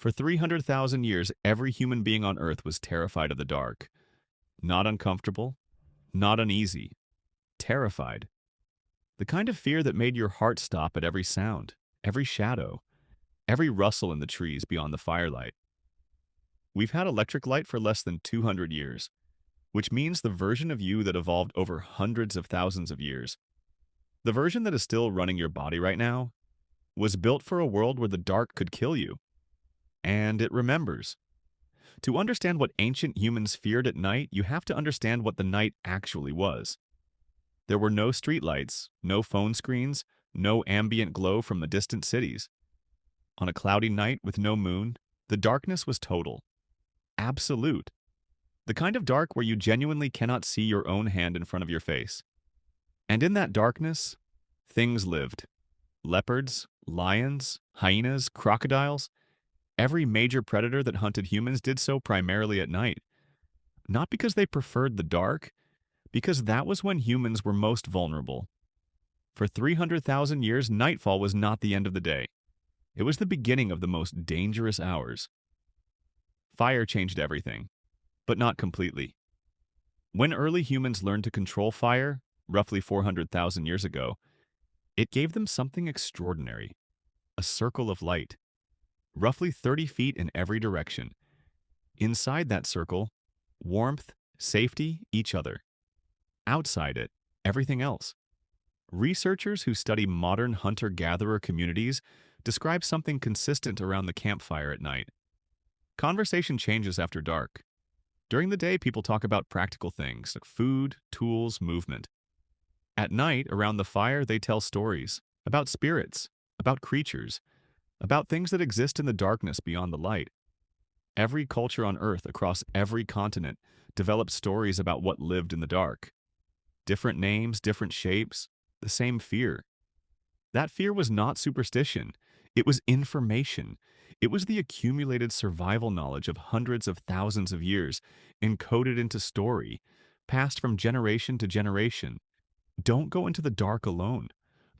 For 300,000 years, every human being on Earth was terrified of the dark. Not uncomfortable, not uneasy, terrified. The kind of fear that made your heart stop at every sound, every shadow, every rustle in the trees beyond the firelight. We've had electric light for less than 200 years, which means the version of you that evolved over hundreds of thousands of years, the version that is still running your body right now, was built for a world where the dark could kill you. And it remembers. To understand what ancient humans feared at night, you have to understand what the night actually was. There were no streetlights, no phone screens, no ambient glow from the distant cities. On a cloudy night with no moon, the darkness was total. Absolute. The kind of dark where you genuinely cannot see your own hand in front of your face. And in that darkness, things lived. Leopards, lions, hyenas, crocodiles. Every major predator that hunted humans did so primarily at night. Not because they preferred the dark, because that was when humans were most vulnerable. For 300,000 years, nightfall was not the end of the day. It was the beginning of the most dangerous hours. Fire changed everything, but not completely. When early humans learned to control fire, roughly 400,000 years ago, it gave them something extraordinary: a circle of light, roughly 30 feet in every direction. Inside that circle, warmth, safety, each other. Outside it, everything else. Researchers who study modern hunter-gatherer communities describe something consistent around the campfire at night. Conversation changes after dark. During the day, people talk about practical things like food, tools, movement. At night, around the fire, they tell stories about spirits, about creatures, about things that exist in the darkness beyond the light. Every culture on Earth across every continent developed stories about what lived in the dark. Different names, different shapes, the same fear. That fear was not superstition. It was information. It was the accumulated survival knowledge of hundreds of thousands of years, encoded into story, passed from generation to generation. Don't go into the dark alone.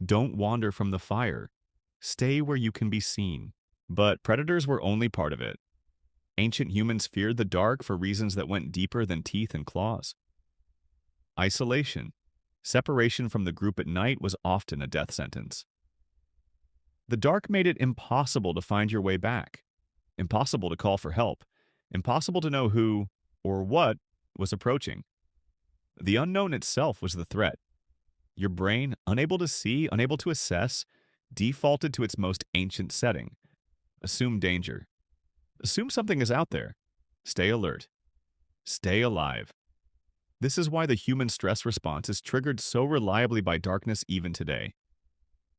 Don't wander from the fire. Stay where you can be seen. But predators were only part of it. Ancient humans feared the dark for reasons that went deeper than teeth and claws. Isolation. Separation from the group at night was often a death sentence. The dark made it impossible to find your way back, impossible to call for help, impossible to know who or what was approaching. The unknown itself was the threat. Your brain, unable to see, unable to assess, defaulted to its most ancient setting. Assume danger. Assume something is out there. Stay alert. Stay alive. This is why the human stress response is triggered so reliably by darkness even today.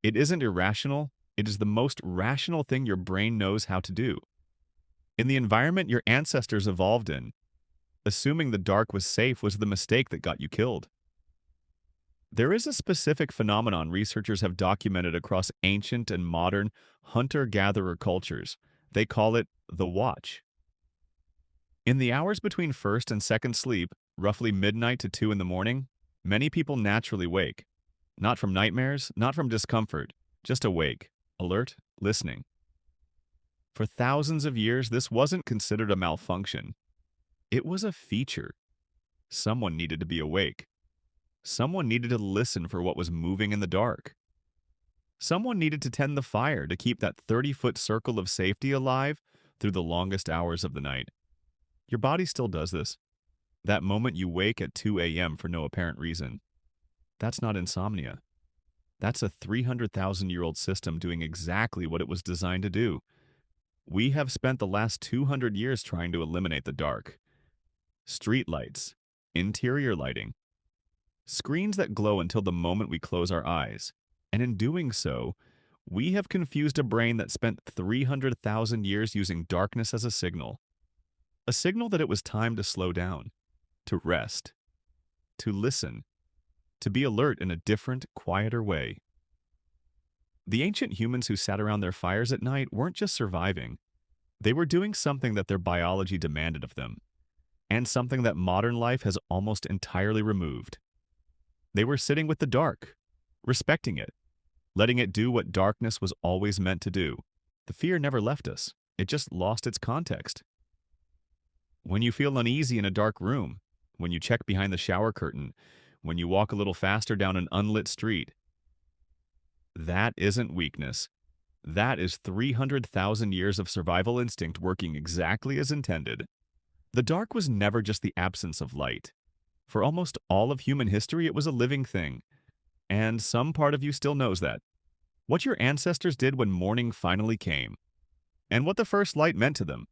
It isn't irrational. It is the most rational thing your brain knows how to do. In the environment your ancestors evolved in, assuming the dark was safe was the mistake that got you killed. There is a specific phenomenon researchers have documented across ancient and modern hunter-gatherer cultures. They call it the watch. In the hours between first and second sleep, roughly midnight to 2 in the morning, many people naturally wake. Not from nightmares, not from discomfort, just awake, alert, listening. For thousands of years, this wasn't considered a malfunction. It was a feature. Someone needed to be awake. Someone needed to listen for what was moving in the dark. Someone needed to tend the fire to keep that 30-foot circle of safety alive through the longest hours of the night. Your body still does this. That moment you wake at 2 a.m. for no apparent reason. That's not insomnia. That's a 300,000-year-old system doing exactly what it was designed to do. We have spent the last 200 years trying to eliminate the dark. Street lights, interior lighting, screens that glow until the moment we close our eyes. And in doing so, we have confused a brain that spent 300,000 years using darkness as a signal that it was time to slow down, to rest, to listen, to be alert in a different, quieter way. The ancient humans who sat around their fires at night weren't just surviving. They were doing something that their biology demanded of them, and something that modern life has almost entirely removed. They were sitting with the dark, respecting it, letting it do what darkness was always meant to do. The fear never left us. It just lost its context. When you feel uneasy in a dark room, when you check behind the shower curtain, when you walk a little faster down an unlit street, that isn't weakness. That is 300,000 years of survival instinct working exactly as intended. The dark was never just the absence of light. For almost all of human history, it was a living thing. And some part of you still knows that. What your ancestors did when morning finally came. And what the first light meant to them.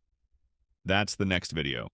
That's the next video.